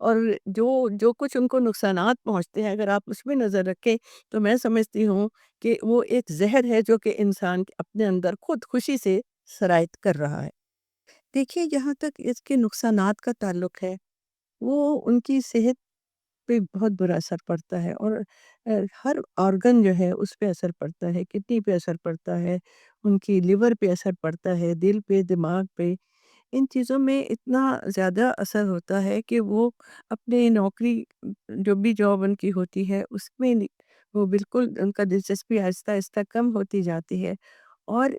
اور جو کچھ ان کو نقصانات پہنچتے ہیں اگر آپ اس پہ نظر رکھیں تو میں سمجھتی ہوں کہ وہ ایک زہر ہے جو کہ انسان اپنے اندر خود خوشی سے سرایت کر رہا ہے۔ دیکھیے جہاں تک اس کے نقصانات کا تعلق ہے وہ ان کی صحت پہ بہت برا اثر پڑتا ہے، اور ہر آرگن جو ہے اس پہ اثر پڑتا ہے، کڈنی پہ اثر پڑتا ہے، ان کی لیور پہ اثر پڑتا ہے، دل پہ، دماغ پہ۔ ان چیزوں میں اتنا زیادہ اثر ہوتا ہے کہ وہ اپنے نوکری جو بھی جاب ان کی ہوتی ہے اس میں وہ بالکل ان کا دلچسپی آہستہ آہستہ کم ہوتی جاتی ہے۔ اور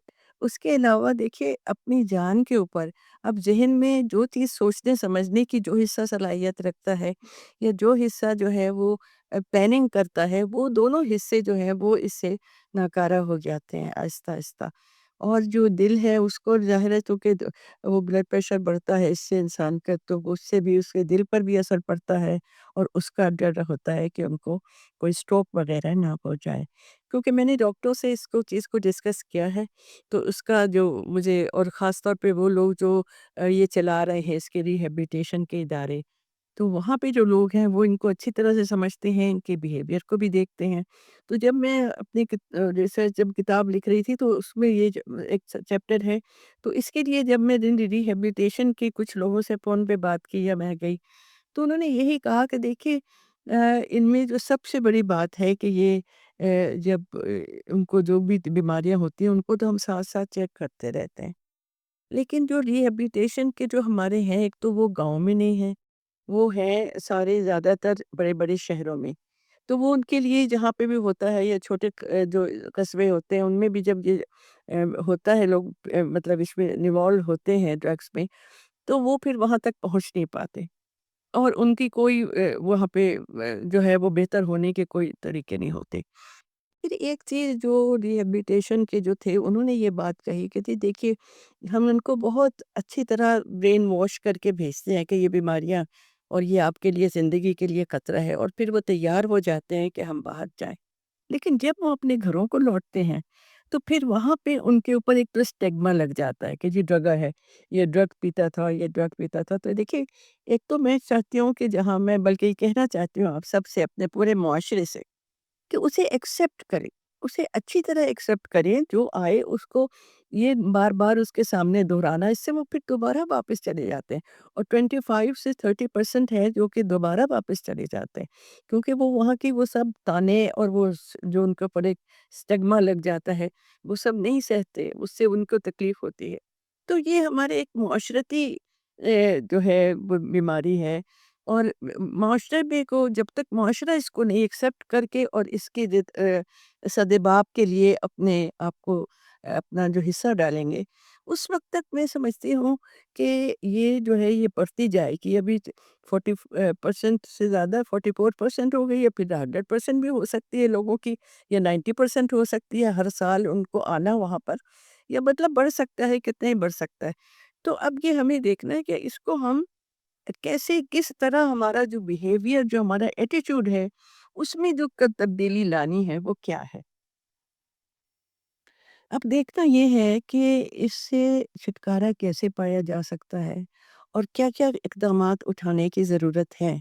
اس کے علاوہ دیکھیے اپنی جان کے اوپر اب ذہن میں جو چیز سوچنے سمجھنے کی جو حصہ صلاحیت رکھتا ہے یا جو حصہ جو ہے وہ پلاننگ کرتا ہے، وہ دونوں حصے جو ہیں وہ اس سے ناکارہ ہو جاتے ہیں آہستہ آہستہ۔ اور جو دل ہے اس کو ظاہر ہے چونکہ وہ بلڈ پریشر بڑھتا ہے اس سے انسان کا، تو اس سے بھی اس کے دل پر بھی اثر پڑتا ہے، اور اس کا ڈر ہوتا ہے کہ ان کو کوئی اسٹروک وغیرہ نہ ہو جائے۔ کیونکہ میں نے ڈاکٹروں سے اس چیز کو ڈسکس کیا ہے، تو اس کا جو مجھے، اور خاص طور پہ وہ لوگ جو یہ چلا رہے ہیں اس کے ریہیبلیٹیشن کے ادارے، تو وہاں پہ جو لوگ ہیں وہ ان کو اچھی طرح سے سمجھتے ہیں، ان کے بیہیویئر کو بھی دیکھتے ہیں۔ تو جب میں اپنی ریسرچ جب کتاب لکھ رہی تھی تو اس میں یہ ایک چیپٹر ہے، تو اس کے لیے جب میں ریہیبلیٹیشن کے کچھ لوگوں سے فون پہ بات کی یا میں گئی تو انہوں نے یہی کہا کہ دیکھیے ان میں جو سب سے بڑی بات ہے کہ یہ جب ان کو جو بھی بیماریاں ہوتی ہیں ان کو تو ہم ساتھ ساتھ چیک کرتے رہتے ہیں، لیکن جو ریہیبلیٹیشن کے جو ہمارے ہیں ایک تو وہ گاؤں میں نہیں ہیں، وہ ہیں سارے زیادہ تر بڑے بڑے شہروں میں۔ تو وہ ان کے لیے جہاں پہ بھی ہوتا ہے یا چھوٹے جو قصبے ہوتے ہیں ان میں بھی جب یہ ہوتا ہے لوگ مطلب اس میں انوالو ہوتے ہیں ڈرگس میں، تو وہ پھر وہاں تک پہنچ نہیں پاتے، اور ان کی کوئی وہاں پہ جو ہے وہ بہتر ہونے کے کوئی طریقے نہیں ہوتے۔ پھر ایک چیز جو ریہیبلیٹیشن کے جو تھے انہوں نے یہ بات کہی کہ جی دیکھیے ہم ان کو بہت اچھی طرح برین واش کر کے بھیجتے ہیں کہ یہ بیماریاں اور یہ آپ کے لیے زندگی کے لیے خطرہ ہے، اور پھر وہ تیار ہو جاتے ہیں کہ ہم باہر جائیں۔ لیکن جب وہ اپنے گھروں کو لوٹتے ہیں تو پھر وہاں پہ ان کے اوپر ایک تو اسٹیگما لگ جاتا ہے کہ جی ڈرگا ہے، یہ ڈرگ پیتا تھا، یہ ڈرگ پیتا تھا۔ تو دیکھیے ایک تو میں چاہتی ہوں کہ جہاں میں بلکہ یہ کہنا چاہتی ہوں آپ سب سے اپنے پورے معاشرے سے کہ اسے ایکسیپٹ کریں، اسے اچھی طرح ایکسیپٹ کریں، جو آئے اس کو یہ بار بار اس کے سامنے دہرانا، اس سے وہ پھر دوبارہ واپس چلے جاتے ہیں، اور 25 سے 30% ہے جو کہ دوبارہ واپس چلے جاتے ہیں، کیونکہ وہ وہاں کی وہ سب تانے اور وہ جو ان کے اوپر ایک اسٹگما لگ جاتا ہے وہ سب نہیں سہتے، اس سے ان کو تکلیف ہوتی ہے۔ تو یہ ہمارے ایک معاشرتی جو ہے وہ بیماری ہے، اور معاشرے میں کو جب تک معاشرہ اس کو نہیں ایکسیپٹ کر کے اور اس کے سدباب کے لیے اپنے آپ کو اپنا جو حصہ ڈالیں گے، اس وقت تک میں سمجھتی ہوں کہ یہ جو ہے یہ بڑھتی جائے گی۔ ابھی 40% سے زیادہ 44% ہو گئی ہے، پھر 100% بھی ہو سکتی ہے لوگوں کی، یا 90% ہو سکتی ہے ہر سال ان کو آنا وہاں پر، یا مطلب بڑھ سکتا ہے، کتنا ہی بڑھ سکتا ہے۔ تو اب یہ ہمیں دیکھنا ہے کہ اس کو ہم کیسے، کس طرح ہمارا جو بیہیویئر، جو ہمارا ایٹیٹیوڈ ہے اس میں جو تبدیلی لانی ہے وہ کیا ہے۔ اب دیکھنا یہ ہے کہ اس سے چھٹکارا کیسے پایا جا سکتا ہے، اور کیا کیا اقدامات اٹھانے کی ضرورت ہے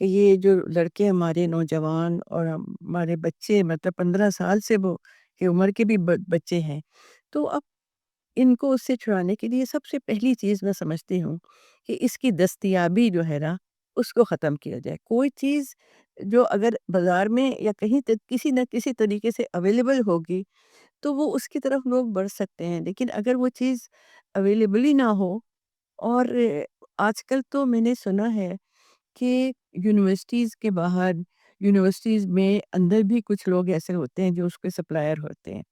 کہ یہ جو لڑکے ہمارے نوجوان اور ہمارے بچے مطلب 15 سال سے وہ کی عمر کے بھی بچے ہیں، تو اب ان کو اس سے چھڑانے کے لیے سب سے پہلی چیز میں سمجھتی ہوں کہ اس کی دستیابی جو ہے نا اس کو ختم کیا جائے۔ کوئی چیز جو اگر بازار میں یا کہیں کسی نہ کسی طریقے سے اویلیبل ہوگی تو وہ اس کی طرف لوگ بڑھ سکتے ہیں، لیکن اگر وہ چیز اویلیبل ہی نہ ہو، اور آج کل تو میں نے سنا ہے کہ یونیورسٹیز کے باہر، یونیورسٹیز میں اندر بھی کچھ لوگ ایسے ہوتے ہیں جو اس کے سپلائر ہوتے ہیں۔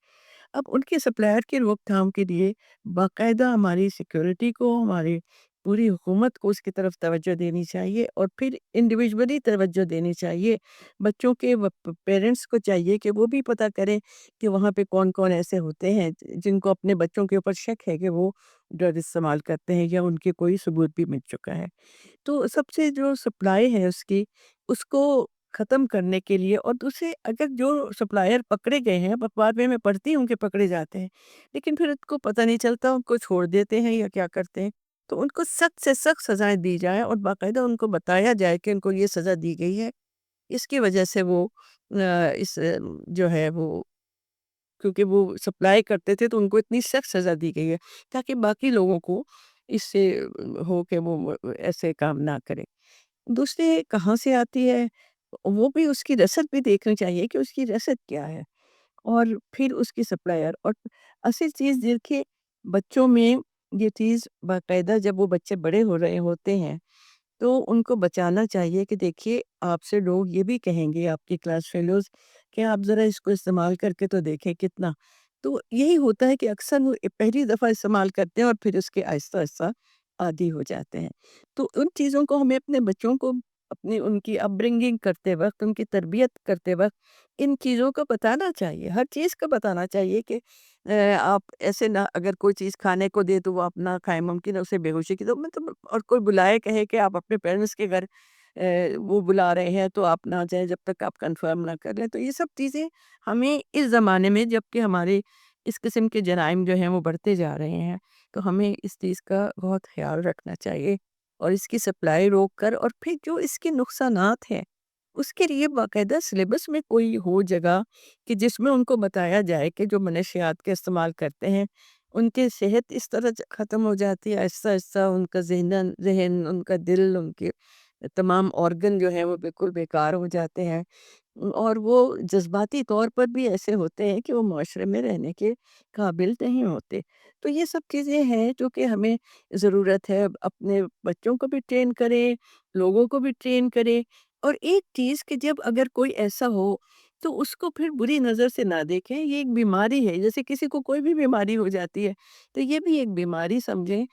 اب ان کے سپلائر کی روک تھام کے لیے باقاعدہ ہماری سیکیورٹی کو، ہماری پوری حکومت کو اس کی طرف توجہ دینی چاہیے، اور پھر انڈیویجولی توجہ دینی چاہیے۔ بچوں کے پیرنٹس کو چاہیے کہ وہ بھی پتہ کریں کہ وہاں پہ کون کون ایسے ہوتے ہیں جن کو اپنے بچوں کے اوپر شک ہے کہ وہ ڈرگ استعمال کرتے ہیں یا ان کے کوئی ثبوت بھی مل چکا ہے۔ تو سب سے جو سپلائی ہے اس کی، اس کو ختم کرنے کے لیے، اور دوسرے اگر جو سپلائر پکڑے گئے ہیں، بعد میں پڑھتی ہوں کہ پکڑے جاتے ہیں، لیکن پھر ان کو پتہ نہیں چلتا، ان کو چھوڑ دیتے ہیں یا کیا کرتے ہیں۔ تو ان کو سخت سے سخت سزائیں دی جائیں اور باقاعدہ ان کو بتایا جائے کہ ان کو یہ سزا دی گئی ہے، اس کی وجہ سے وہ اس جو ہے وہ کیونکہ وہ سپلائی کرتے تھے تو ان کو اتنی سخت سزا دی گئی ہے تاکہ باقی لوگوں کو اس سے ہو کہ وہ ایسے کام نہ کریں۔ دوسرے کہاں سے آتی ہے وہ بھی اس کی رسد بھی دیکھنی چاہیے کہ اس کی رسد کیا ہے، اور پھر اس کی سپلائر اور اصل چیز دیکھیے بچوں میں یہ چیز باقاعدہ جب وہ بچے بڑے ہو رہے ہوتے ہیں تو ان کو بچانا چاہیے کہ دیکھیے آپ سے لوگ یہ بھی کہیں گے آپ کی کلاس فیلوز کہ آپ ذرا اس کو استعمال کر کے تو دیکھیں کتنا، تو یہی ہوتا ہے کہ اکثر وہ پہلی دفعہ استعمال کرتے ہیں اور پھر اس کے آہستہ آہستہ عادی ہو جاتے ہیں۔ تو ان چیزوں کو ہمیں اپنے بچوں کو اپنی ان کی اپ برنگنگ کرتے وقت ان کی تربیت کرتے وقت ان چیزوں کو بتانا چاہیے، ہر چیز کا بتانا چاہیے کہ آپ ایسے نہ اگر کوئی چیز کھانے کو دے تو وہ آپ نہ کھائیں، ممکن ہے اسے بے ہوشی کی تو مطلب اور کوئی بلائے کہے کہ آپ اپنے پیرنٹس کے گھر وہ بلا رہے ہیں تو آپ نہ جائیں جب تک آپ کنفرم نہ کر لیں، تو یہ سب چیزیں ہمیں اس زمانے میں جب کہ ہمارے اس قسم کے جرائم جو ہیں وہ بڑھتے جا رہے ہیں تو ہمیں اس چیز کا بہت خیال رکھنا چاہیے اور اس کی سپلائی روک کر اور پھر جو اس کے نقصانات ہیں اس کے لیے باقاعدہ سلیبس میں کوئی ہو جگہ کہ جس میں ان کو بتایا جائے کہ جو منشیات کا استعمال کرتے ہیں ان کی صحت اس طرح ختم ہو جاتی ہے آہستہ آہستہ، ان کا ذہن ان کا دل ان کے تمام آرگن جو ہیں وہ بالکل بیکار ہو جاتے ہیں اور وہ جذباتی طور پر بھی ایسے ہوتے ہیں کہ وہ معاشرے میں رہنے کے قابل نہیں ہوتے۔ تو یہ سب چیزیں ہیں جو کہ ہمیں ضرورت ہے اپنے بچوں کو بھی ٹرین کریں، لوگوں کو بھی ٹرین کریں، اور ایک چیز کہ جب اگر کوئی ایسا ہو تو اس کو پھر بری نظر سے نہ دیکھیں، یہ ایک بیماری ہے جیسے کسی کو کوئی بھی بیماری ہو جاتی ہے تو یہ بھی ایک بیماری سمجھیں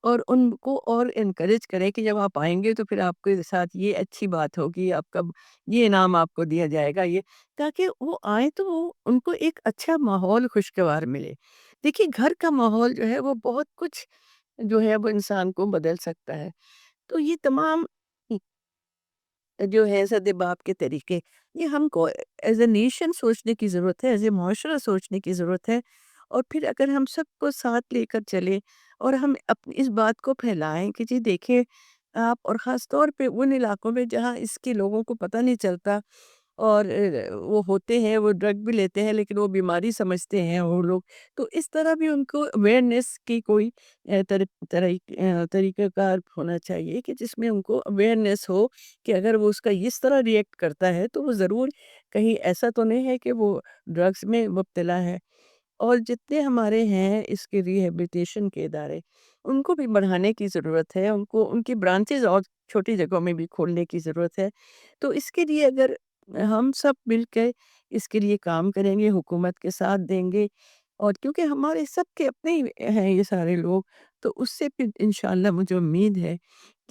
اور ان کو اور انکریج کریں کہ جب آپ آئیں گے تو پھر آپ کے ساتھ یہ اچھی بات ہوگی، آپ کا یہ انعام آپ کو دیا جائے گا، یہ تاکہ وہ آئیں تو ان کو ایک اچھا ماحول خوشگوار ملے۔ دیکھیے گھر کا ماحول جو ہے وہ بہت کچھ جو ہے وہ انسان کو بدل سکتا ہے، تو یہ تمام جو ہے سد باپ کے طریقے یہ ہم کو ایز اے نیشن سوچنے کی ضرورت ہے، ایز اے معاشرہ سوچنے کی ضرورت ہے، اور پھر اگر ہم سب کو ساتھ لے کر چلیں اور ہم اپنی اس بات کو پھیلائیں کہ جی دیکھیں آپ، اور خاص طور پہ ان علاقوں میں جہاں اس کے لوگوں کو پتہ نہیں چلتا اور وہ ہوتے ہیں وہ ڈرگ بھی لیتے ہیں لیکن وہ بیماری سمجھتے ہیں وہ لوگ، تو اس طرح بھی ان کو اویئرنیس کی کوئی طریقہ کار ہونا چاہیے کہ جس میں ان کو اویئرنیس ہو کہ اگر وہ اس کا اس طرح ریئیکٹ کرتا ہے تو وہ ضرور کہیں ایسا تو نہیں ہے کہ وہ ڈرگس میں مبتلا ہے۔ اور جتنے ہمارے ہیں اس کے ریہیبلیٹیشن کے ادارے ان کو بھی بڑھانے کی ضرورت ہے، ان کو ان کی برانچز اور چھوٹی جگہوں میں بھی کھولنے کی ضرورت ہے، تو اس کے لیے اگر ہم سب مل کے اس کے لیے کام کریں گے، حکومت کے ساتھ دیں گے، اور کیونکہ ہمارے سب کے اپنے ہی ہیں یہ سارے لوگ، تو اس سے پھر انشاءاللہ مجھے امید ہے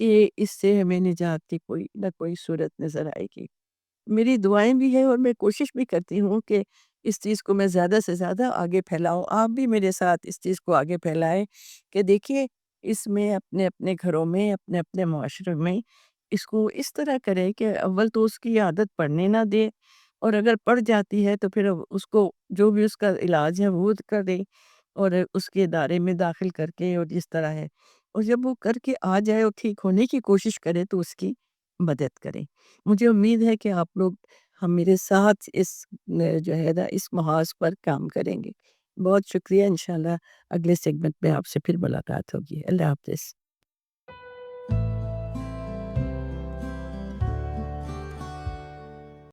کہ اس سے ہمیں نجات کی کوئی نہ کوئی صورت نظر آئے گی۔ میری دعائیں بھی ہیں اور میں کوشش بھی کرتی ہوں کہ اس چیز کو میں زیادہ سے زیادہ آگے پھیلاؤں، آپ بھی میرے ساتھ اس چیز کو آگے پھیلائیں کہ دیکھیے اس میں اپنے اپنے گھروں میں اپنے اپنے معاشرے میں اس کو اس طرح کرے کہ اول تو اس کی عادت پڑنے نہ دے، اور اگر پڑ جاتی ہے تو پھر اس کو جو بھی اس کا علاج ہے وہ کر دے اور اس کے ادارے میں داخل کر کے اور جس طرح ہے، اور جب وہ کر کے آ جائے اور ٹھیک ہونے کی کوشش کرے تو اس کی مدد کریں۔ مجھے امید ہے کہ آپ لوگ ہم میرے ساتھ اس جو ہے نا اس محاذ پر کام کریں گے۔ بہت شکریہ، انشاءاللہ اگلے سیگمنٹ میں آپ سے پھر ملاقات ہوگی۔ اللہ حافظ۔